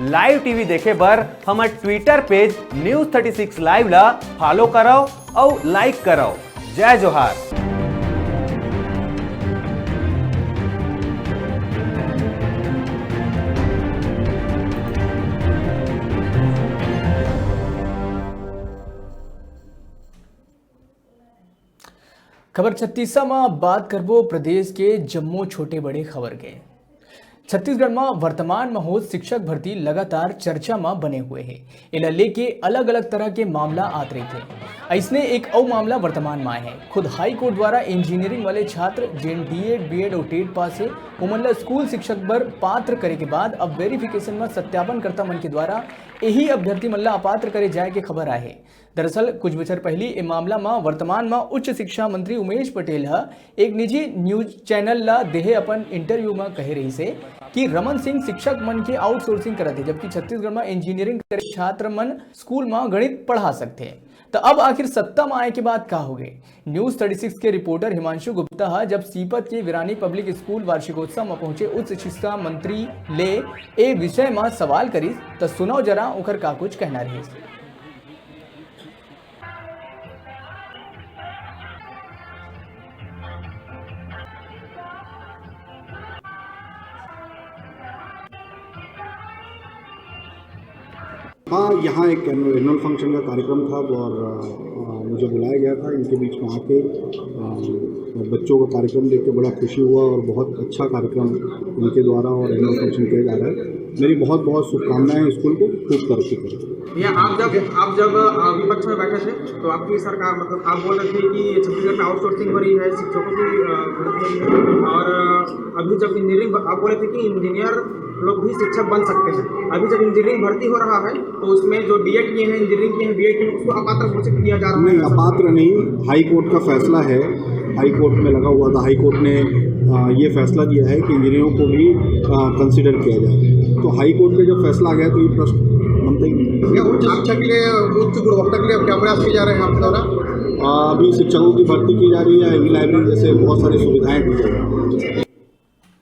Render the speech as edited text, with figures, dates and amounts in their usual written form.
Live TV देखे बर हमार ट्विटर पेज News36 लाइव ला फॉलो करो और लाइक करो। जय जोहार। खबर 36 में बात करबो प्रदेश के जम्मू छोटे बड़े खबर के। छत्तीसगढ़ में वर्तमान में हो शिक्षक भर्ती लगातार चर्चा में बने हुए हैं। इन्हें लेके अलग अलग तरह के मामला आते रहे थे। इसने एक और मामला वर्तमान में आए है। खुद हाई कोर्ट द्वारा इंजीनियरिंग वाले छात्र जिन डीएड बीएड और टेट पास है उमन स्कूल शिक्षक बर पात्र करे के बाद अब वेरिफिकेशन में सत्यापन करता मन के द्वारा यही अभ्यर्थी मन ला अपात्र करे जाए के खबर आए है। दरअसल कुछ बछर पहले इस मामला में वर्तमान में उच्च शिक्षा मंत्री उमेश पटेल एक निजी न्यूज चैनल ला देहे अपन इंटरव्यू में कहे रही से कि रमन सिंह शिक्षक मन के आउटसोर्सिंग करते हैं, जबकि छत्तीसगढ़ में इंजीनियरिंग करे छात्र मन स्कूल में गणित पढ़ा सकते हैं। तो अब आखिर सत्ता में आए के बाद क्या हो गए। News36 के रिपोर्टर हिमांशु गुप्ता जब सीपत के वीरानी पब्लिक स्कूल वार्षिकोत्सव में पहुंचे उच्च शिक्षा मंत्री ले ए विषय में सवाल करी तो सुनो जरा उखर का कुछ कहना रही। हाँ, यहाँ एक एनुअल फंक्शन का कार्यक्रम था और मुझे बुलाया गया था। इनके बीच में आके बच्चों का कार्यक्रम देख के बड़ा खुशी हुआ और बहुत अच्छा कार्यक्रम इनके द्वारा और एनुअल फंक्शन किया जा रहा है। मेरी बहुत बहुत शुभकामनाएं स्कूल को खूब तरक्की करें। ये आप जब विपक्ष में बैठे थे तो आपकी सरकार मतलब आप बोल रहे थे कि छत्तीसगढ़ में आउटसोर्सिंग हो रही है, शिक्षकों की भर्ती हो रही है और अभी जब इंजीनियरिंग आप बोले थे कि इंजीनियर लोग भी शिक्षक बन सकते हैं। अभी जब इंजीनियरिंग भर्ती हो रहा है तो उसमें जो डीएड किए हैं, इंजीनियरिंग किए हैं, बीएड किए हैं, उसको अपात्र घोषित किया जा रहा है। नहीं, अपात्र नहीं, हाई कोर्ट का फैसला है। हाई कोर्ट में लगा हुआ था। हाई कोर्ट ने ये फैसला दिया है कि इंजीनियरों को भी कंसिडर किया जाए। तो हाई कोर्ट का जब फैसला आ गया तो ये प्रश्न बनता ही नहीं। उच्च शिक्षा के लिए, उच्च गुणवत्ता के लिए क्या प्रयास किए जा रहे हैं आपके द्वारा? अभी शिक्षकों की भर्ती की जा रही है, ई लाइब्रेरी जैसे बहुत सारी सुविधाएं दी जा रही हैं।